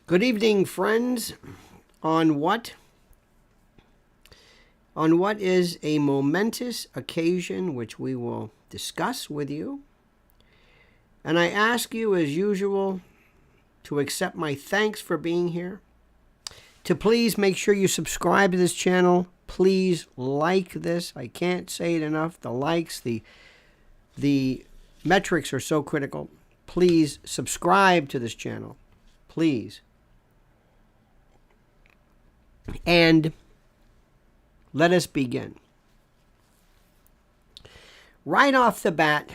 Good evening, friends. On what is a momentous occasion which we will discuss with you. And I ask you, as usual, to accept my thanks for being here. To please make sure you subscribe to this channel. Please like this. I can't say it enough. The likes, the metrics are so critical. Please subscribe to this channel. Please. And let us begin. Right off the bat,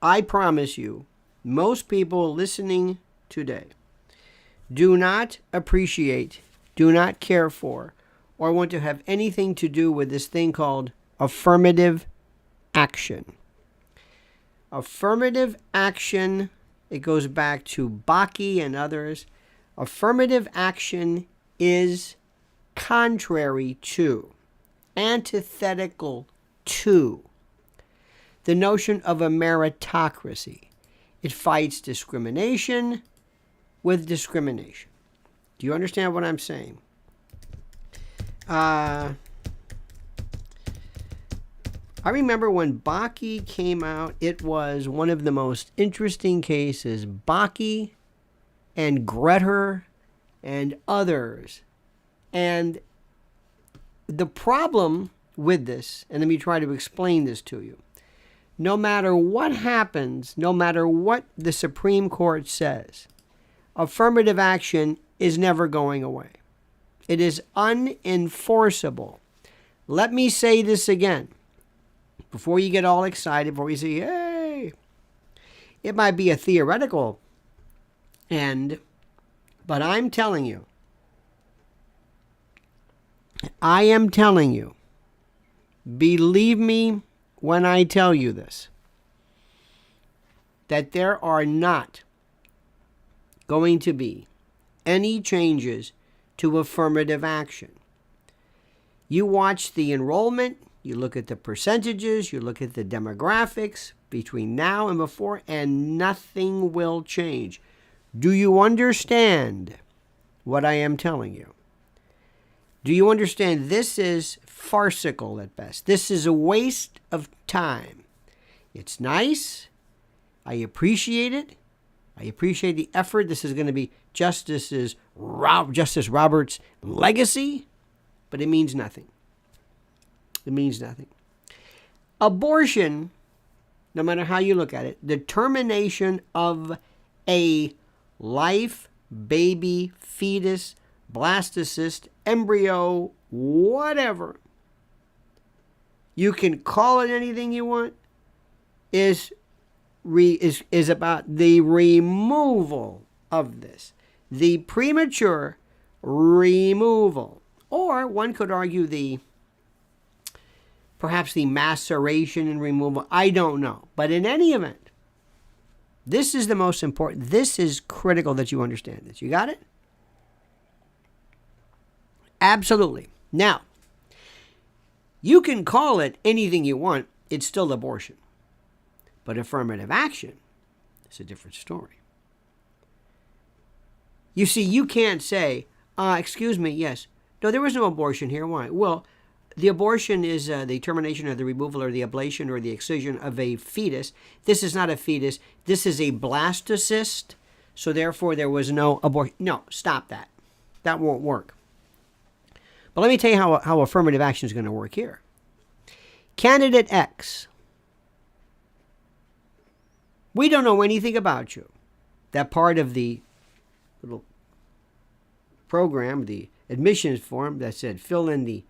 I promise you, most people listening today do not appreciate, do not care for, or want to have anything to do with this thing called affirmative action. Affirmative action, it goes back to Bakke and others. Affirmative action is contrary to, antithetical to, the notion of a meritocracy. It fights discrimination with discrimination. Do you understand what I'm saying? I remember when Bakke came out, it was one of the most interesting cases. Bakke and Greta and others. And the problem with this, and let me try to explain this to you. No matter what happens, no matter what the Supreme Court says, affirmative action is never going away. It is unenforceable. Let me say this again. Before you get all excited, before you say, yay, it might be a theoretical end, but I'm telling you, I am telling you, believe me when I tell you this, that there are not going to be any changes to affirmative action. You watch the enrollment, you look at the percentages, you look at the demographics between now and before, and nothing will change. Do you understand what I am telling you? Do you understand this is farcical at best? This is a waste of time. It's nice. I appreciate it. I appreciate the effort. This is going to be Justice Roberts' legacy, but it means nothing. It means nothing. Abortion, no matter how you look at it, the termination of a life, baby, fetus, blastocyst, embryo, whatever, you can call it anything you want, is about the removal of this, the premature removal, or one could argue perhaps the maceration and removal. I don't know, but in any event, this is the most important. This is critical that you understand this. You got it? Absolutely. Now, you can call it anything you want. It's still abortion. But affirmative action is a different story. You see, you can't say, excuse me, yes. No, there was no abortion here. Why? Well, the abortion is the termination or the removal or the ablation or the excision of a fetus. This is not a fetus. This is a blastocyst. So therefore, there was no abortion. No, stop that. That won't work. But let me tell you how affirmative action is going to work here. Candidate X. We don't know anything about you. That part of the little program, the admissions form that said fill in the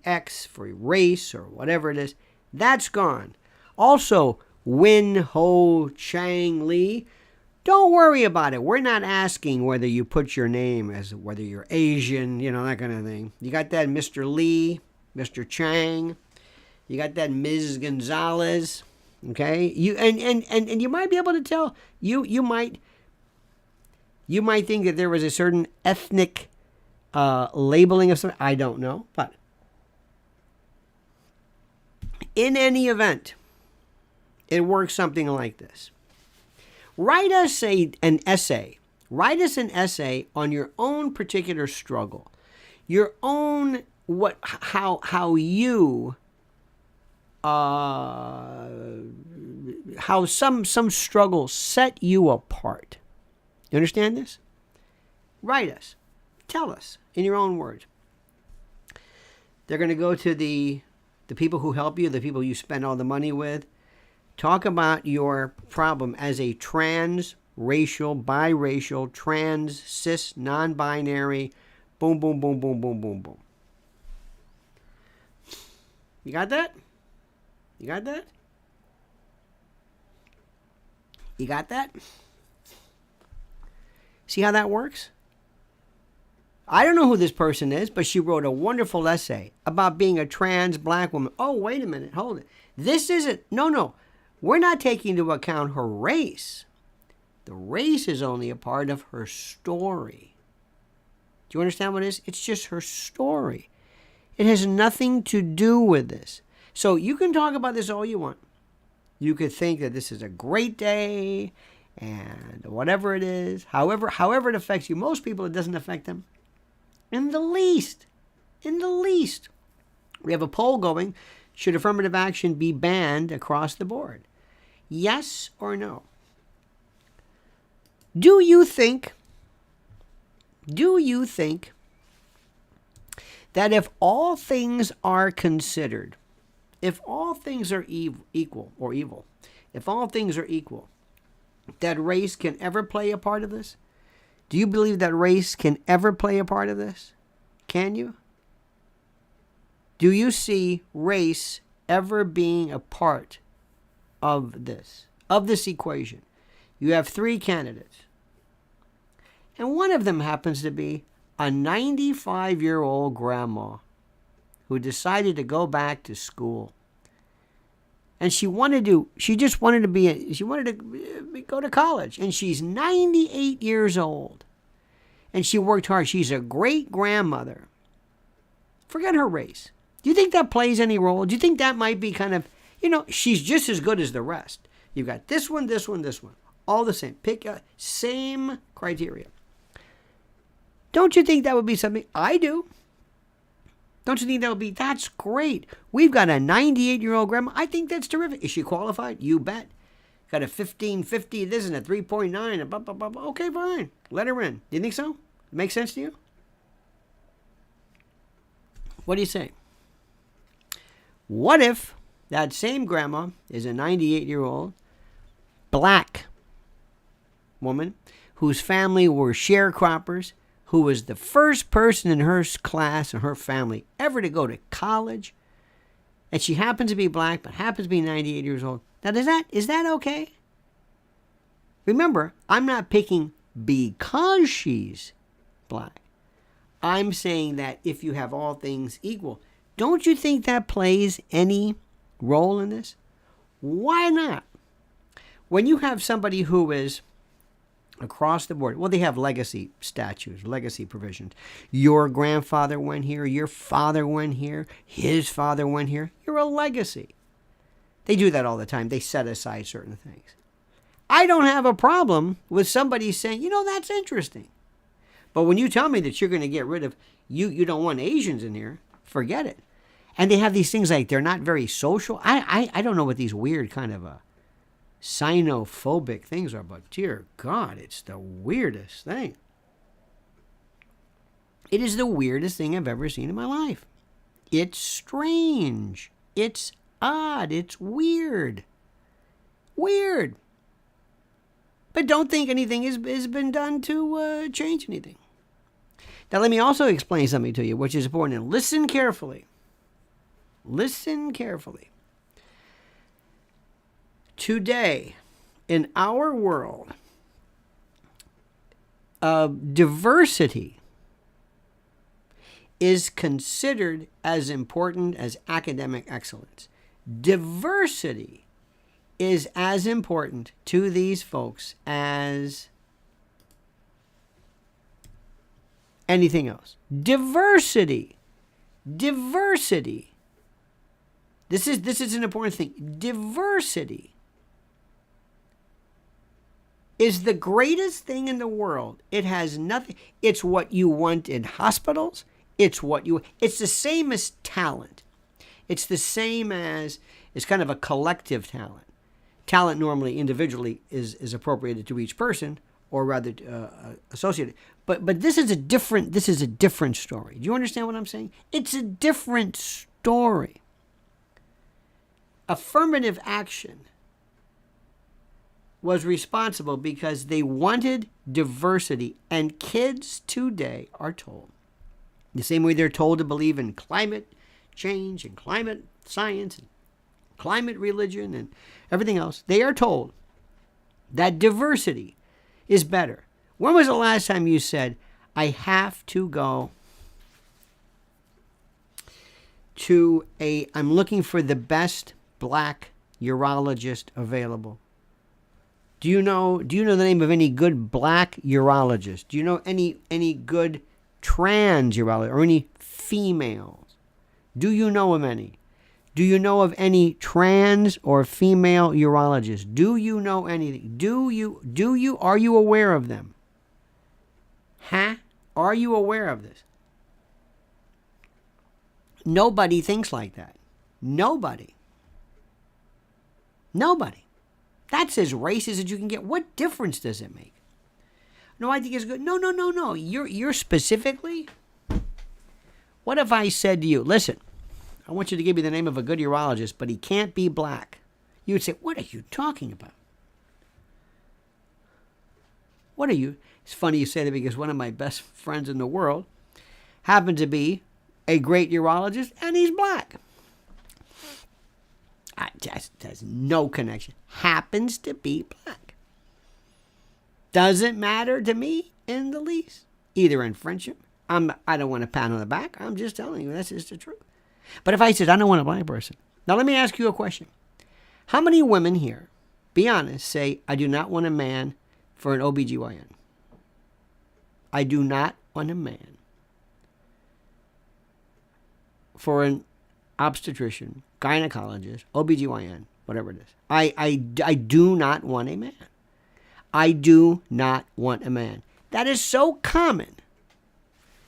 X for race or whatever it is, that's gone. Also, Win Ho Chang Lee, don't worry about it. We're not asking whether you put your name as whether you're Asian, that kind of thing. You got that Mr. Lee, Mr. Chang. You got that Ms. Gonzalez. Okay? You and you might be able to tell. You might think that there was a certain ethnic labeling of something. I don't know, but in any event, it works something like this. Write us an essay Write us an essay on your own particular struggle, your own how you how some struggle set you apart. You understand this? Write us. Tell us in your own words. They're going to go to the people who help you, the people you spend all the money with. Talk about your problem as a transracial, biracial, trans, cis, non-binary, boom, boom, boom, boom, boom, boom, boom. You got that? You got that? You got that? See how that works? I don't know who this person is, but she wrote a wonderful essay about being a trans black woman. Oh, wait a minute. Hold it. This isn't. No. We're not taking into account her race. The race is only a part of her story. Do you understand what it is? It's just her story. It has nothing to do with this. So you can talk about this all you want. You could think that this is a great day and whatever it is, however it affects you. Most people, it doesn't affect them in the least. In the least. We have a poll going. Should affirmative action be banned across the board? Yes or no? Do you think that if all things are considered, if all things are equal, if all things are equal, that race can ever play a part of this? Do you believe that race can ever play a part of this? Can you? Do you see race ever being a part of this equation? You have 3 candidates. And one of them happens to be a 95-year-old grandma who decided to go back to school. And she wanted to go to college. And she's 98 years old. And she worked hard. She's a great grandmother. Forget her race. Do you think that plays any role? Do you think that might be kind of, she's just as good as the rest. You've got this one, this one, this one. All the same. Pick a same criteria. Don't you think that would be something? I do. Don't you think that would be, that's great. We've got a 98-year-old grandma. I think that's terrific. Is she qualified? You bet. Got a 1550, this and a 3.9. And blah, blah, blah, blah. Okay, fine. Let her in. Do you think so? Makes sense to you? What do you say? What if that same grandma is a 98-year-old black woman whose family were sharecroppers, who was the first person in her class and her family ever to go to college, and she happens to be black but happens to be 98 years old? Now, is that okay? Remember, I'm not picking because she's black. I'm saying that if you have all things equal, don't you think that plays any role in this? Why not? When you have somebody who is across the board, well, they have legacy statutes, legacy provisions. Your grandfather went here, your father went here, his father went here. You're a legacy. They do that all the time. They set aside certain things. I don't have a problem with somebody saying, that's interesting. But when you tell me that you're going to get rid of, you don't want Asians in here, forget it. And they have these things like they're not very social. I don't know what these weird kind of xenophobic things are, but dear God, it's the weirdest thing. It is the weirdest thing I've ever seen in my life. It's strange. It's odd. It's weird. Weird. But don't think anything has been done to change anything. Now, let me also explain something to you, which is important. And listen carefully. Listen carefully. Today, in our world, diversity is considered as important as academic excellence. Diversity is as important to these folks as anything else. Diversity. This is an important thing. Diversity is the greatest thing in the world. It has nothing. It's what you want in hospitals. It's the same as talent. It's the same as, it's kind of a collective talent. Talent normally individually is appropriated to each person, or rather associated. But this is a different story. Do you understand what I'm saying? It's a different story. Affirmative action was responsible because they wanted diversity, and kids today are told, the same way they're told to believe in climate change and climate science and climate religion and everything else, they are told that diversity is better. When was the last time you said, I have to go to I'm looking for the best black urologist available? Do you know the name of any good black urologist? Do you know any good trans urologist or any females? Do you know of any? Do you know of any trans or female urologists? Do you know anything? Are you aware of them? Huh? Are you aware of this? Nobody thinks like that. Nobody. That's as racist as you can get. What difference does it make? No, I think it's good. No. You're specifically. What if I said to you, listen, I want you to give me the name of a good urologist, but he can't be black. You would say, what are you talking about? What are you? It's funny you say that because one of my best friends in the world happened to be a great urologist, and he's black. There's no connection. Happens to be black. Doesn't matter to me in the least, either in friendship. I don't want to pat on the back. I'm just telling you, that's just the truth. But if I said, I don't want a black person. Now, let me ask you a question. How many women here, be honest, say, I do not want a man for an OBGYN? I do not want a man for an obstetrician, gynecologist, OBGYN, whatever it is. I do not want a man. I do not want a man. That is so common.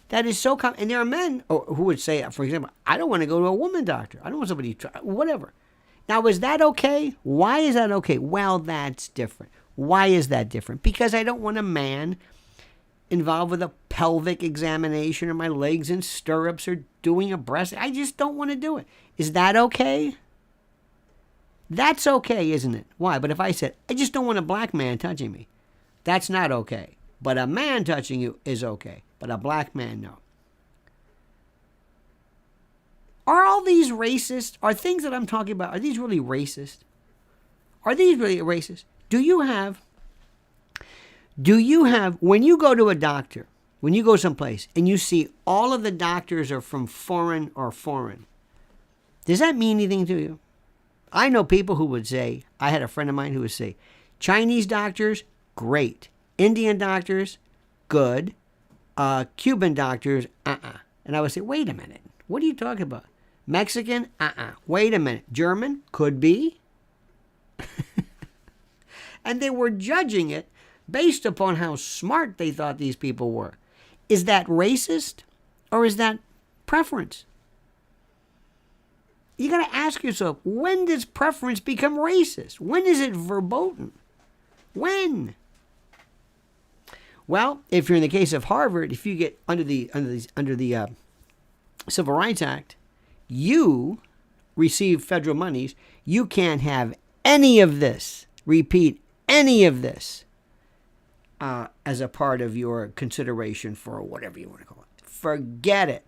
That is so common. And there are men who would say, for example, I don't want to go to a woman doctor. I don't want somebody to try, whatever. Now, is that okay? Why is that okay? Well, that's different. Why is that different? Because I don't want a man involved with a pelvic examination or my legs in stirrups or doing a breast. I just don't want to do it. Is that okay? That's okay, isn't it? Why? But if I said, I just don't want a black man touching me, that's not okay. But a man touching you is okay. But a black man, no. Are all these racist? Are things that I'm talking about, are these really racist? Are these really racist? Do you have, when you go to a doctor, when you go someplace and you see all of the doctors are from foreign, does that mean anything to you? I know people who would say, I had a friend of mine who would say, Chinese doctors, great. Indian doctors, good. Cuban doctors, And I would say, wait a minute. What are you talking about? Mexican, Wait a minute. German, could be. And they were judging it based upon how smart they thought these people were. Is that racist or is that preference? You got to ask yourself, when does preference become racist? When is it verboten? When? Well, if you're in the case of Harvard, if you get under the Civil Rights Act, you receive federal monies. You can't have any of this. Repeat, any of this as a part of your consideration for whatever you want to call it. Forget it.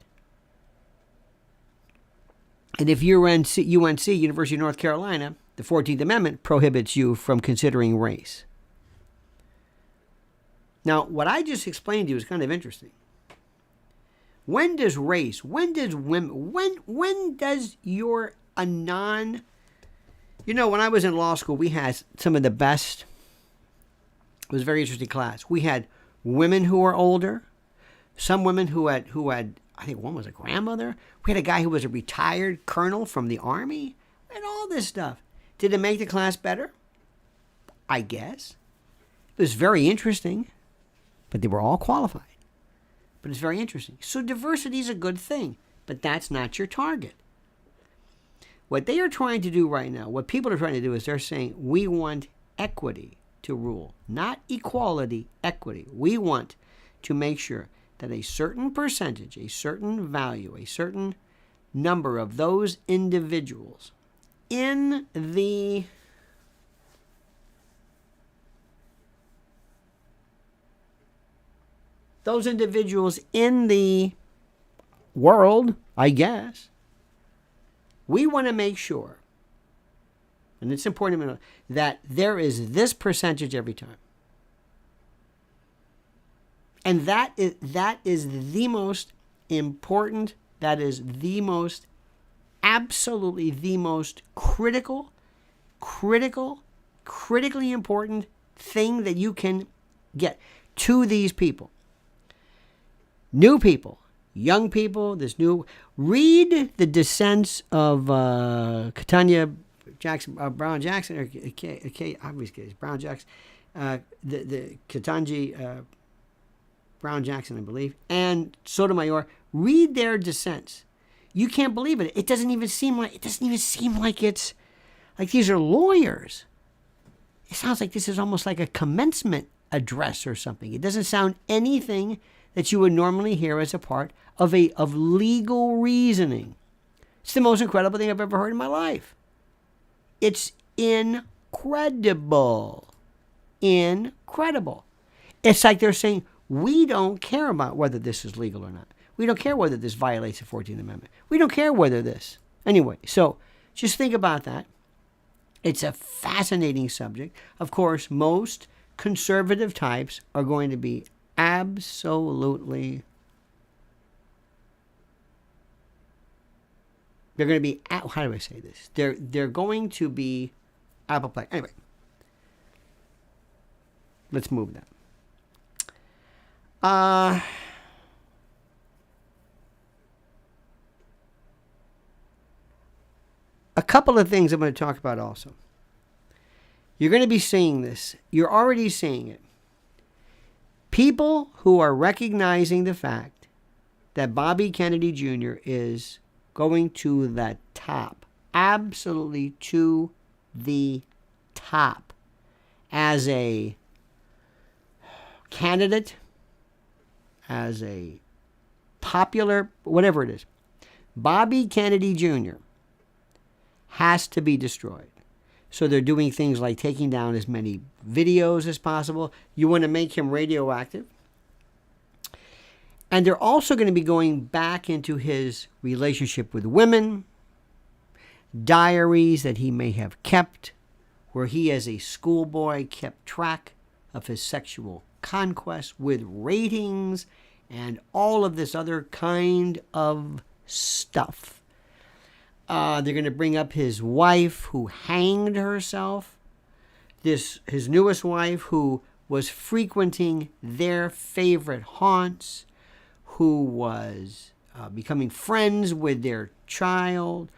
And if you're UNC, University of North Carolina, the 14th Amendment prohibits you from considering race. Now, what I just explained to you is kind of interesting. When does race, when does women, when does when I was in law school, we had some of the best, it was a very interesting class. We had women who were older, some women who had, I think one was a grandmother. We had a guy who was a retired colonel from the army, and all this stuff. Did it make the class better? I guess. It was very interesting, but they were all qualified. But it's very interesting. So diversity is a good thing, but that's not your target. What they are trying to do right now, what people are trying to do is they're saying, we want equity to rule, not equality, equity. We want to make sure that a certain percentage, a certain value, a certain number of those individuals in the world, I guess, we want to make sure, and it's important to know, that there is this percentage every time. And that is the most important, that is the most, absolutely the most critically important thing that you can get to these people. New people, young people, read the Descents of Katanya Jackson, Brown Jackson, or obviously it's Brown Jackson, the Ketanji Brown Jackson, I believe, and Sotomayor. Read their dissents. You can't believe it. It doesn't even seem like it's like these are lawyers. It sounds like this is almost like a commencement address or something. It doesn't sound anything that you would normally hear as a part of legal reasoning. It's the most incredible thing I've ever heard in my life. It's incredible. Incredible. It's like they're saying, we don't care about whether this is legal or not. We don't care whether this violates the 14th Amendment. We don't care whether this. Anyway, so just think about that. It's a fascinating subject. Of course, most conservative types are going to be absolutely, they're going to be, how do I say this? They're going to be apoplectic. Anyway, let's move that. A couple of things I'm going to talk about also. You're going to be seeing this. You're already seeing it. People who are recognizing the fact that Bobby Kennedy Jr. is going to the top, absolutely to the top, as a candidate, as a popular, whatever it is. Bobby Kennedy Jr. has to be destroyed. So they're doing things like taking down as many videos as possible. You want to make him radioactive. And they're also going to be going back into his relationship with women, diaries that he may have kept, where he as a schoolboy kept track of his sexual conquest with ratings and all of this other kind of stuff. They're going to bring up his wife who hanged herself, his newest wife who was frequenting their favorite haunts, who was becoming friends with their child,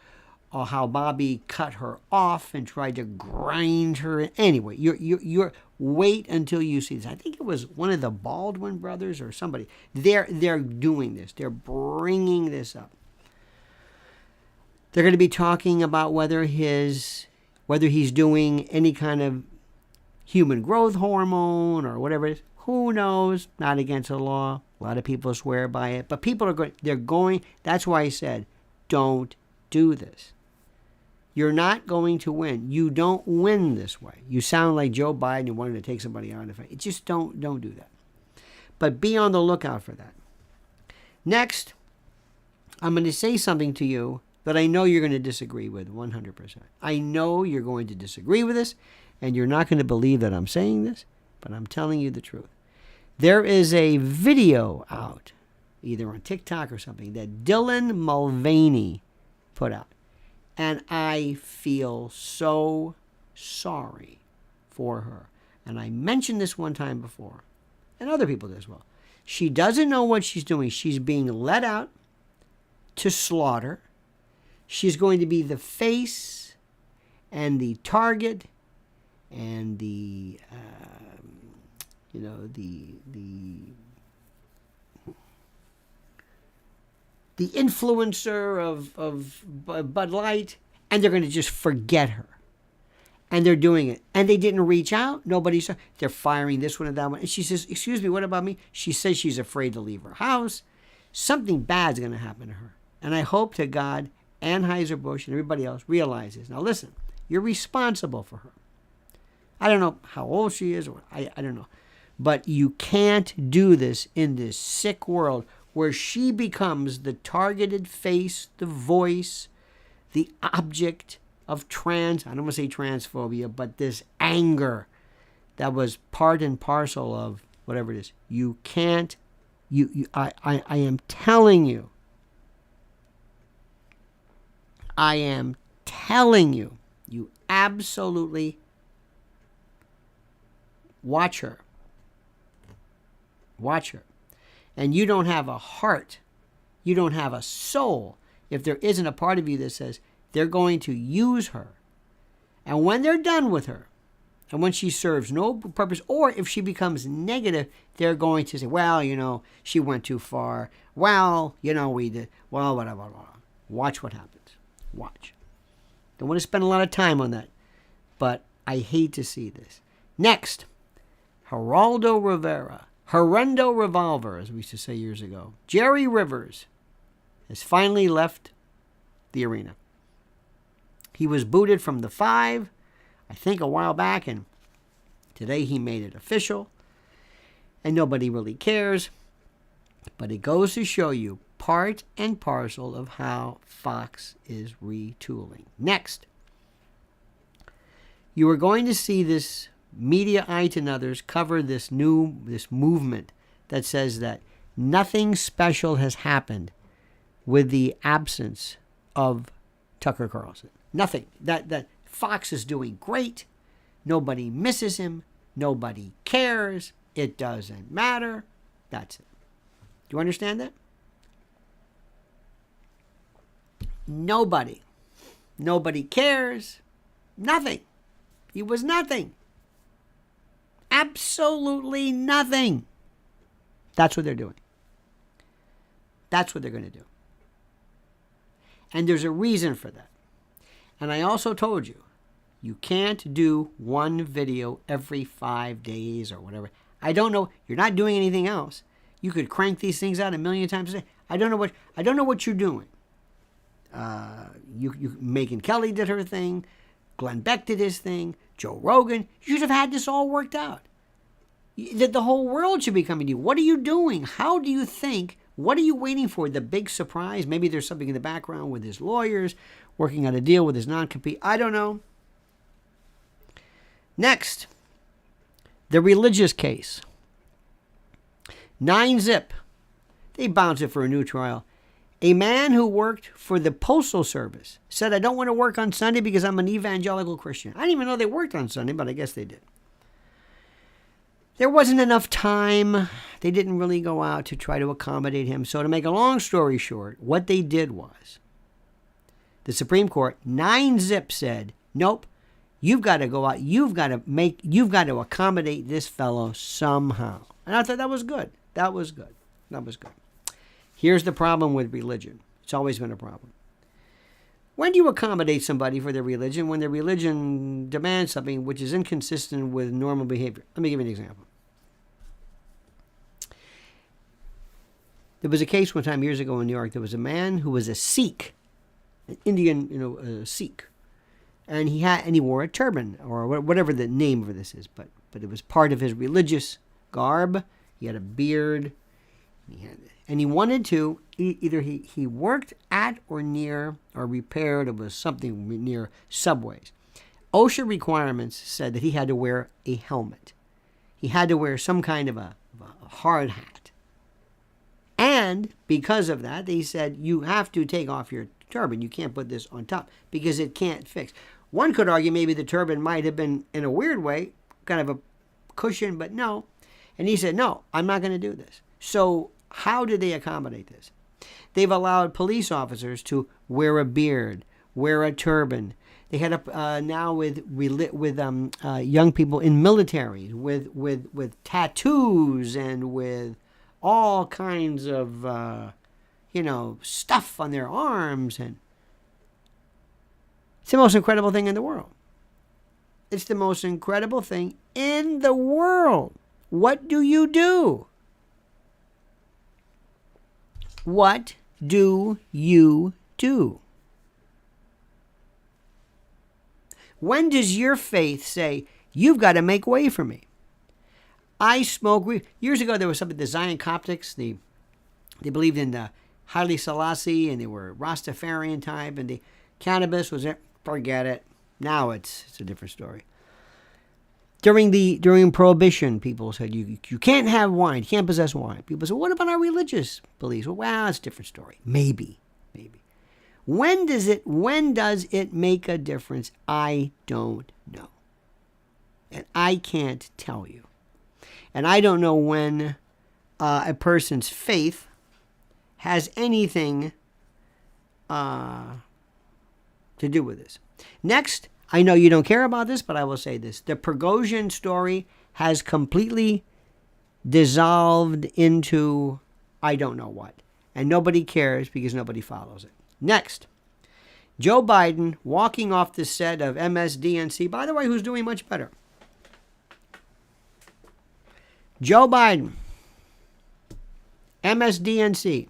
or how Bobby cut her off and tried to grind her. Anyway, you're wait until you see this. I think it was one of the Baldwin brothers or somebody. They're doing this. They're bringing this up. They're going to be talking about whether he's doing any kind of human growth hormone or whatever it is. Who knows? Not against the law. A lot of people swear by it. But people are going, that's why I said, don't do this. You're not going to win. You don't win this way. You sound like Joe Biden and wanted to take somebody out. Just don't do that. But be on the lookout for that. Next, I'm going to say something to you that I know you're going to disagree with 100%. I know you're going to disagree with this, and you're not going to believe that I'm saying this, but I'm telling you the truth. There is a video out, either on TikTok or something, that Dylan Mulvaney put out. And I feel so sorry for her. And I mentioned this one time before, and other people did as well. She doesn't know what she's doing. She's being led out to slaughter. She's going to be the face and the target and the the influencer of Bud Light, and they're going to just forget her. And they're doing it. And they didn't reach out. Nobody saw. They're firing this one and that one. And she says, excuse me, what about me? She says she's afraid to leave her house. Something bad's going to happen to her. And I hope to God Anheuser-Busch and everybody else realizes. Now listen, you're responsible for her. I don't know how old she is. Or I don't know. But you can't do this in this sick world where she becomes the targeted face, the voice, the object of I don't want to say transphobia, but this anger that was part and parcel of whatever it is. You can't, I am telling you, you absolutely watch her. Watch her. And you don't have a heart. You don't have a soul if there isn't a part of you that says, they're going to use her. And when they're done with her, and when she serves no purpose, or if she becomes negative, they're going to say, well, she went too far. Well, we did. Well, whatever. Watch what happens. Watch. Don't want to spend a lot of time on that. But I hate to see this. Next, Geraldo Rivera. Horrendo Revolver, as we used to say years ago. Jerry Rivers has finally left the arena. He was booted from the 5, I think a while back, and today he made it official. And nobody really cares. But it goes to show you part and parcel of how Fox is retooling. Next, you are going to see this Mediaite and others cover this movement that says that nothing special has happened with the absence of Tucker Carlson. Nothing. That Fox is doing great. Nobody misses him. Nobody cares. It doesn't matter. That's it. Do you understand that? Nobody cares. Nothing. He was nothing. Absolutely nothing. That's what they're doing. That's what they're going to do. And there's a reason for that. And I also told you, you can't do one video every 5 days or whatever. I don't know. You're not doing anything else. You could crank these things out a million times a day. I don't know what you're doing. You Megyn Kelly did her thing. Glenn Beck did his thing. Joe Rogan. You should have had this all worked out. The whole world should be coming to you. What are you doing? How do you think? What are you waiting for? The big surprise? Maybe there's something in the background with his lawyers working on a deal with his non-compete. I don't know. Next, the religious case. 9-zip. They bounced it for a new trial. A man who worked for the Postal Service said, I don't want to work on Sunday because I'm an evangelical Christian. I didn't even know they worked on Sunday, but I guess they did. There wasn't enough time. They didn't really go out to try to accommodate him. So to make a long story short, what they did was the Supreme Court, 9-zip, said, nope, you've got to go out. You've got to accommodate this fellow somehow. And I thought that was good. That was good. Here's the problem with religion. It's always been a problem. When do you accommodate somebody for their religion? When their religion demands something which is inconsistent with normal behavior. Let me give you an example. There was a case one time years ago in New York. There was a man who was a Sikh, an Indian, Sikh, and he wore a turban or whatever the name of this is, but it was part of his religious garb. He had a beard, and he wanted to either he worked at or near or repaired or was something near subways. OSHA requirements said that he had to wear a helmet. He had to wear some kind of a hard hat. And because of that, they said, you have to take off your turban. You can't put this on top because it can't fix. One could argue maybe the turban might have been, in a weird way, kind of a cushion, but no. And he said, no, I'm not going to do this. So how did they accommodate this? They've allowed police officers to wear a beard, wear a turban. They had up now with young people in militaries with tattoos and with all kinds of stuff on their arms, and it's the most incredible thing in the world. It's the most incredible thing in the world. What do you do? What do you do? When does your faith say, you've got to make way for me? I smoke weed. Years ago, there was something, the Zion Coptics, they believed in the Haile Selassie, and they were Rastafarian type, and the cannabis was there. Forget it. Now it's a different story. During Prohibition, people said you can't have wine, you can't possess wine. People said, what about our religious beliefs? Well, it's a different story. Maybe. When does it make a difference? I don't know. And I can't tell you. And I don't know when a person's faith has anything to do with this. Next, I know you don't care about this, but I will say this. The Prigozhin story has completely dissolved into I don't know what. And nobody cares because nobody follows it. Next, Joe Biden walking off the set of MSDNC. By the way, who's doing much better? Joe Biden, MSDNC,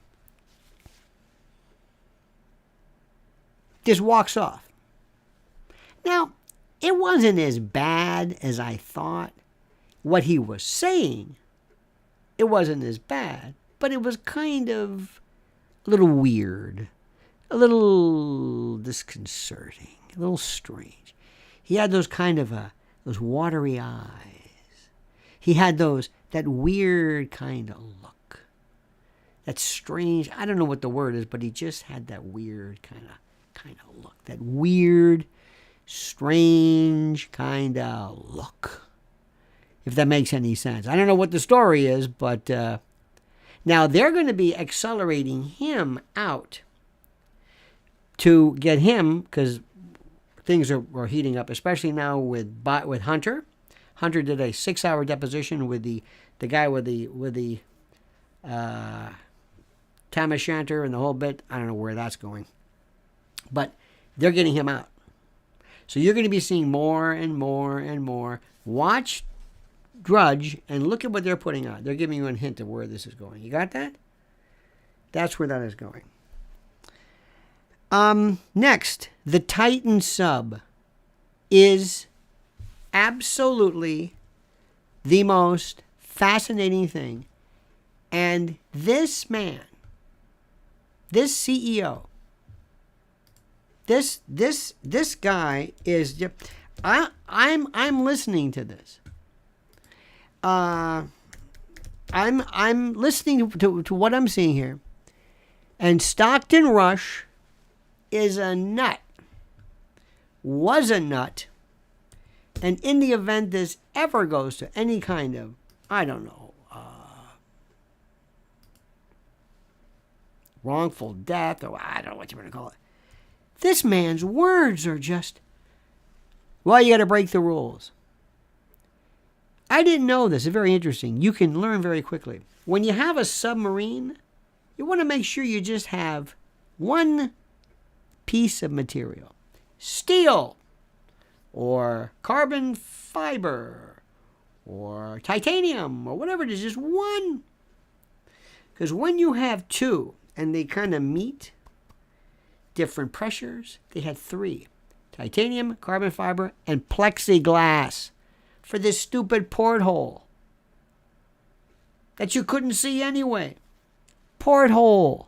just walks off. Now, it wasn't as bad as I thought. What he was saying, it wasn't as bad, but it was kind of a little weird, a little disconcerting, a little strange. He had those kind of those watery eyes. He had that weird kind of look, that strange. I don't know what the word is, but he just had that weird kind of look, that weird, strange kind of look. If that makes any sense. I don't know what the story is, but now they're going to be accelerating him out to get him, because things are heating up, especially now with Hunter. Hunter did a 6-hour deposition with the guy with the tam o'shanter and the whole bit. I don't know where that's going, but they're getting him out. So you're going to be seeing more and more and more. Watch Drudge and look at what they're putting out. They're giving you a hint of where this is going. You got that? That's where that is going. Next, the Titan sub is absolutely the most fascinating thing. And this man, this CEO, this guy is, I'm listening to this. I'm listening to what I'm seeing here. And Stockton Rush is a nut. Was a nut. And in the event this ever goes to any kind of, I don't know, wrongful death, or I don't know what you're going to call it. This man's words are just, well, you got to break the rules. I didn't know this. It's very interesting. You can learn very quickly. When you have a submarine, you want to make sure you just have one piece of material. Steel, or carbon fiber, or titanium, or whatever it is, just one. Because when you have two, and they kind of meet, different pressures, they had 3. Titanium, carbon fiber, and plexiglass for this stupid porthole that you couldn't see anyway. Porthole.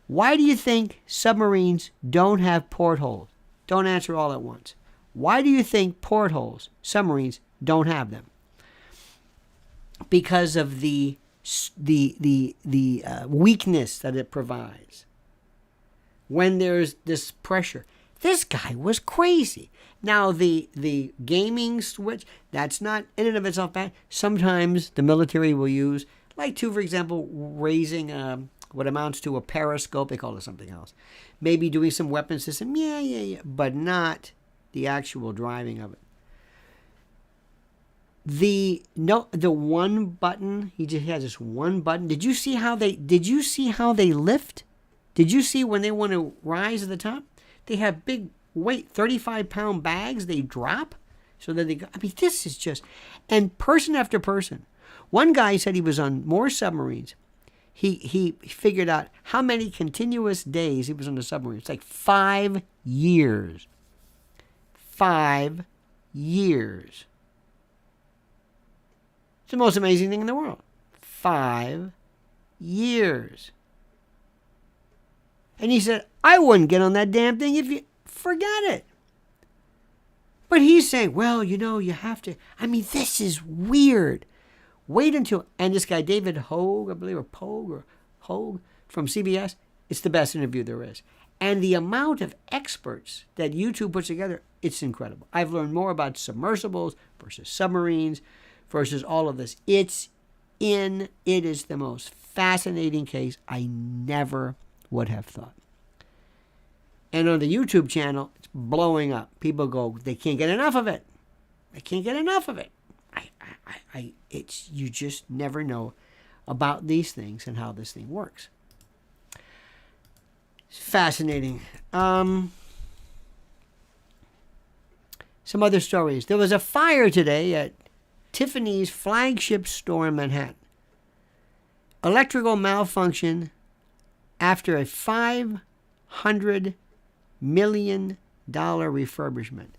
Why do you think submarines don't have portholes? Don't answer all at once. Why do you think portholes, submarines, don't have them? Because of the weakness that it provides when there's this pressure. This guy was crazy. Now, the gaming switch, that's not in and of itself bad. Sometimes the military will use, like for example, raising what amounts to a periscope. They call it something else. Maybe doing some weapon system. Yeah. But not the actual driving of it. The one button, he just has this one button. Did you see how they lift? Did you see when they want to rise to the top? They have big weight, 35-pound bags they drop so that they go. I mean, this is just, and person after person. One guy said he was on more submarines. He figured out how many continuous days he was on the submarine. It's like 5 years. 5 years. It's the most amazing thing in the world. 5 years. And he said, I wouldn't get on that damn thing if you... Forget it. But he's saying, well, you have to... I mean, this is weird. Wait until... And this guy, David Hogue, I believe, or Pogue, or Hogue, from CBS, it's the best interview there is. And the amount of experts that YouTube puts together, it's incredible. I've learned more about submersibles versus submarines versus all of this. It is the most fascinating case I never would have thought. And on the YouTube channel, it's blowing up. People go, they can't get enough of it. They can't get enough of it. You just never know about these things and how this thing works. It's fascinating. Some other stories. There was a fire today at Tiffany's flagship store in Manhattan. Electrical malfunction after a $500 million refurbishment.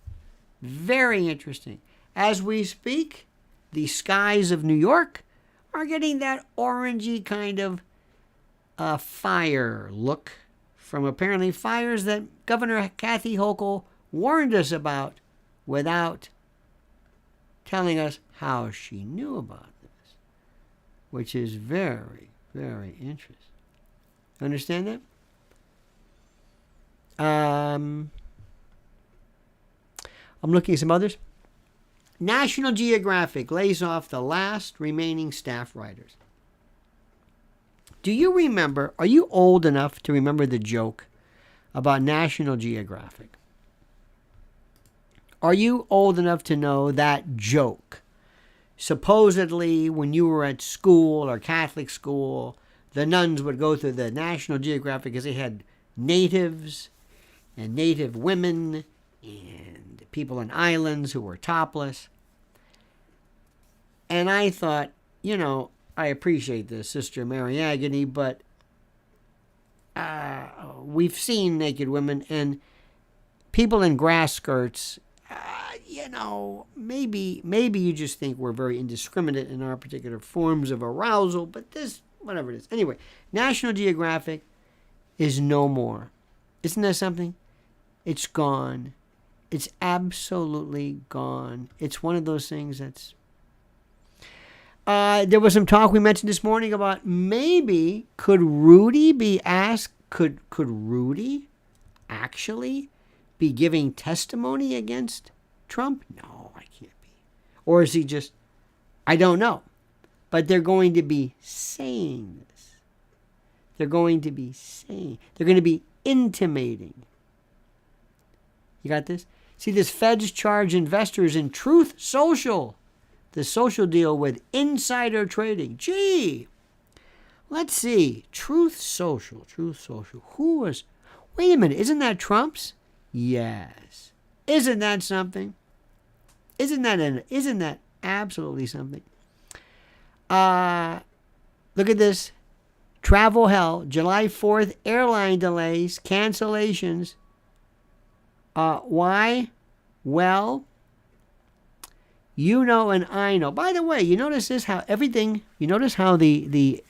Very interesting. As we speak, the skies of New York are getting that orangey kind of fire look from apparently fires that Governor Kathy Hochul warned us about without telling us how she knew about this, which is very, very interesting. Understand that? I'm looking at some others. National Geographic lays off the last remaining staff writers. Do you remember, are you old enough to remember the joke about National Geographic? Are you old enough to know that joke? Supposedly, when you were at school or Catholic school, the nuns would go through the National Geographic because they had natives and native women and people on islands who were topless. And I thought, I appreciate this, Sister Mary Agony, but we've seen naked women and people in grass skirts. Maybe you just think we're very indiscriminate in our particular forms of arousal, but this, whatever it is. Anyway, National Geographic is no more. Isn't that something? It's gone. It's absolutely gone. It's one of those things that's... there was some talk we mentioned this morning about maybe could Rudy be asked, could Rudy actually be giving testimony against Trump? No, I can't be. Or is he just... I don't know. But they're going to be saying this. They're going to be intimating. You got this? See, this feds charge investors in Truth Social, the social deal with insider trading. Gee, let's see. Truth Social. Who was... Wait a minute, isn't that Trump's? Yes. Isn't that something? Isn't that absolutely something? Look at this. Travel hell, July 4th, airline delays, cancellations. Why? Well, you know and I know. By the way, you notice how the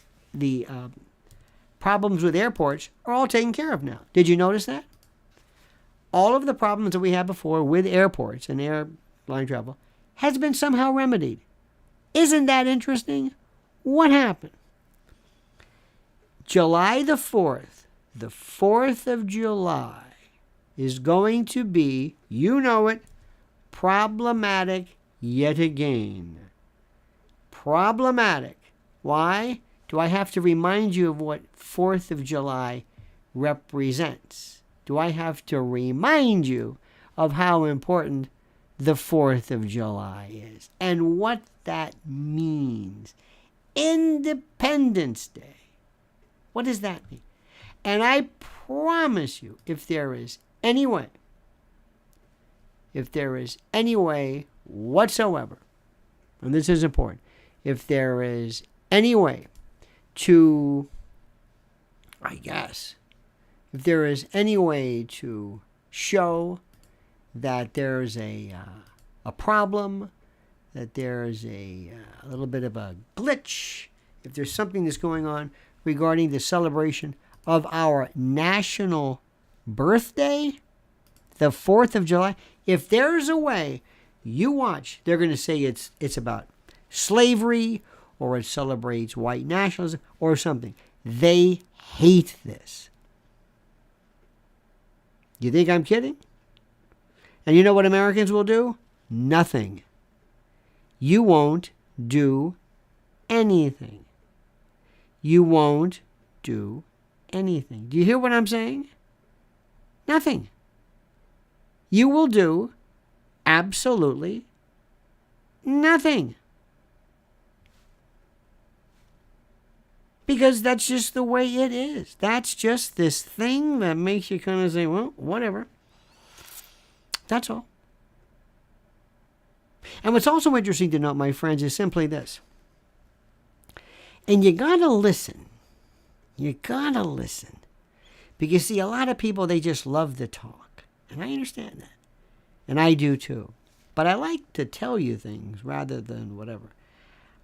problems with airports are all taken care of now. Did you notice that? All of the problems that we had before with airports and airline travel has been somehow remedied. Isn't that interesting? What happened? July the 4th, the 4th of July, is going to be, you know it, problematic yet again. Problematic. Why? Do I have to remind you of what 4th of July represents? Do I have to remind you of how important the 4th of July is and what that means? Independence Day. What does that mean? And I promise you, if there is any way whatsoever, and this is important, if there is any way to, if there is any way to show that there's a problem, that there's a little bit of a glitch, if there's something that's going on regarding the celebration of our national birthday, the 4th of July, if there's a way, you watch, they're going to say it's about slavery, or it celebrates white nationalism, or something. They hate this. You think I'm kidding? And you know what Americans will do? Nothing. You won't do anything. You won't do anything. Do you hear what I'm saying? Nothing. You will do absolutely nothing. Because that's just the way it is. That's just this thing that makes you kind of say, well, whatever. That's all. And what's also interesting to note, my friends, is simply this. And you got to listen. You got to listen. Because, see, a lot of people, they just love the talk. And I understand that. And I do too. But I like to tell you things rather than whatever.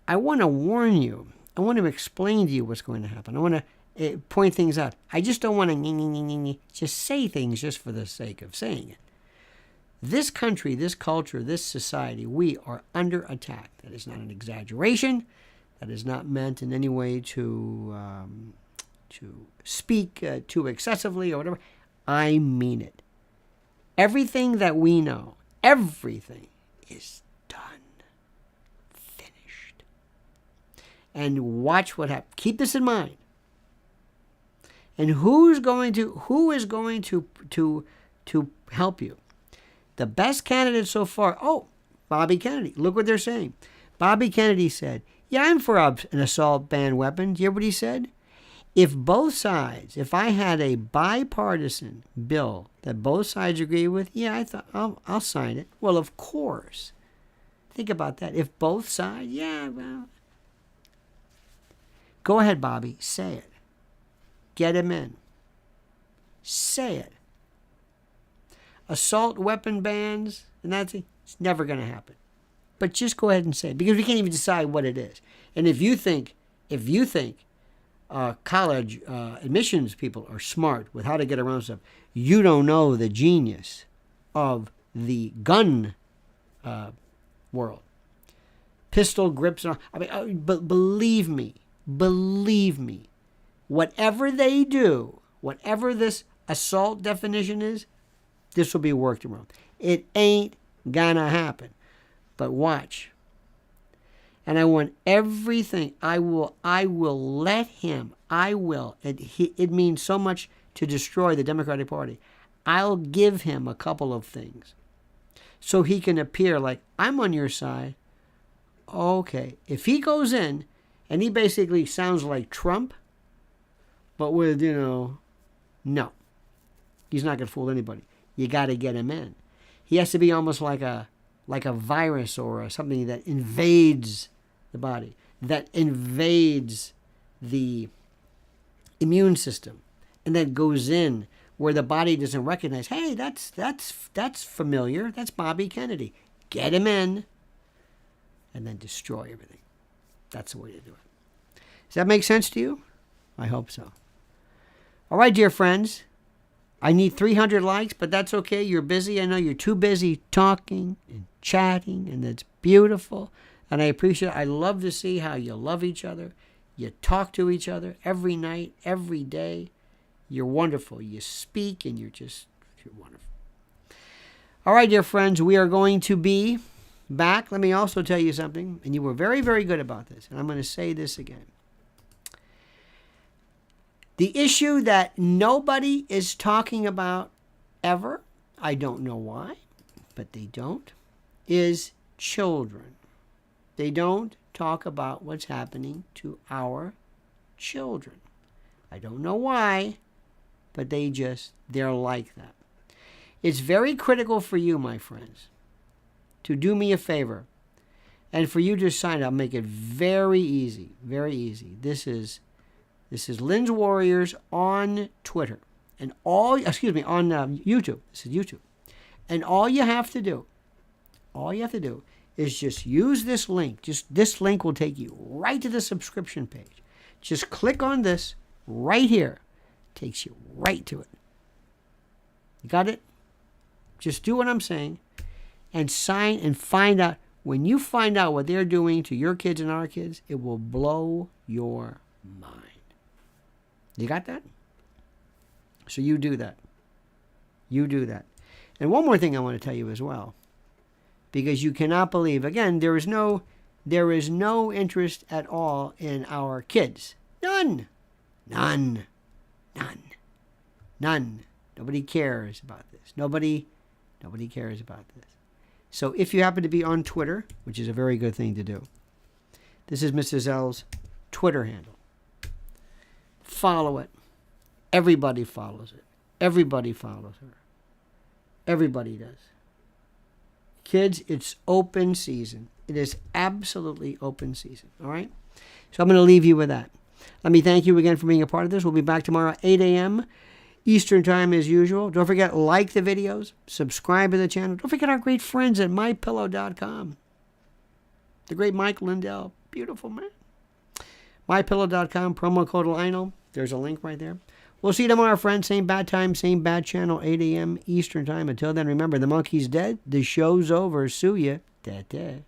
I want to warn you. I want to explain to you what's going to happen. I want to point things out. I just don't want to just say things just for the sake of saying it. This country, this culture, this society, we are under attack. That is not an exaggeration. That is not meant in any way to speak too excessively or whatever. I mean it. Everything that we know, everything is done. Finished. And watch what happens. Keep this in mind. And who is going to help you? The best candidate so far, Bobby Kennedy. Look what they're saying. Bobby Kennedy said, yeah, I'm for an assault ban weapon. Do you hear what he said? If both sides, if I had a bipartisan bill that both sides agree with, yeah, I thought I'll sign it. Well, of course. Think about that. If both sides, yeah, well. Go ahead, Bobby. Say it. Get him in. Say it. Assault weapon bans, and that's it. It's never going to happen. But just go ahead and say it, because we can't even decide what it is. And if you think college admissions people are smart with how to get around stuff, you don't know the genius of the gun world. Pistol grips. But believe me, whatever they do, whatever this assault definition is, this will be worked around. It ain't gonna happen. But watch. And I want everything. I will let him. I will. It means so much to destroy the Democratic Party. I'll give him a couple of things so he can appear like, I'm on your side. Okay. If he goes in and he basically sounds like Trump, but with, no. He's not going to fool anybody. You got to get him in. He has to be almost like a virus or something that invades the body, that invades the immune system, and then goes in where the body doesn't recognize, hey, that's familiar. That's Bobby Kennedy. Get him in, and then destroy everything. That's the way to do it. Does that make sense to you? I hope so. All right, dear friends. I need 300 likes, but that's okay. You're busy. I know you're too busy talking and chatting, and that's beautiful. And I appreciate it. I love to see how you love each other. You talk to each other every night, every day. You're wonderful. You speak, and you're wonderful. All right, dear friends, we are going to be back. Let me also tell you something, and you were very, very good about this, and I'm going to say this again. The issue that nobody is talking about ever, I don't know why, but they don't, is children. They don't talk about what's happening to our children. I don't know why, but they're like that. It's very critical for you, my friends, to do me a favor and for you to sign up. Make it very easy, very easy. This is Lynn's Warriors on Twitter and on YouTube. This is YouTube. And all you have to do is just use this link. Just this link will take you right to the subscription page. Just click on this right here. Takes you right to it. You got it? Just do what I'm saying and sign and find out. When you find out what they're doing to your kids and our kids, it will blow your mind. You got that? So you do that. You do that. And one more thing I want to tell you as well, because you cannot believe, again, there is no interest at all in our kids. None. Nobody cares about this. Nobody cares about this. So if you happen to be on Twitter, which is a very good thing to do, this is Mr. Zell's Twitter handle. Follow it. Everybody follows it. Everybody follows her. Everybody does. Kids, it's open season. It is absolutely open season. All right? So I'm going to leave you with that. Let me thank you again for being a part of this. We'll be back tomorrow at 8 a.m. Eastern Time as usual. Don't forget, like the videos. Subscribe to the channel. Don't forget our great friends at MyPillow.com. The great Mike Lindell. Beautiful man. MyPillow.com. Promo code Lionel. There's a link right there. We'll see you tomorrow, friends. Same bad time, same bad channel, 8 a.m. Eastern Time. Until then, remember, the monkey's dead. The show's over. Sue ya. Ta-ta.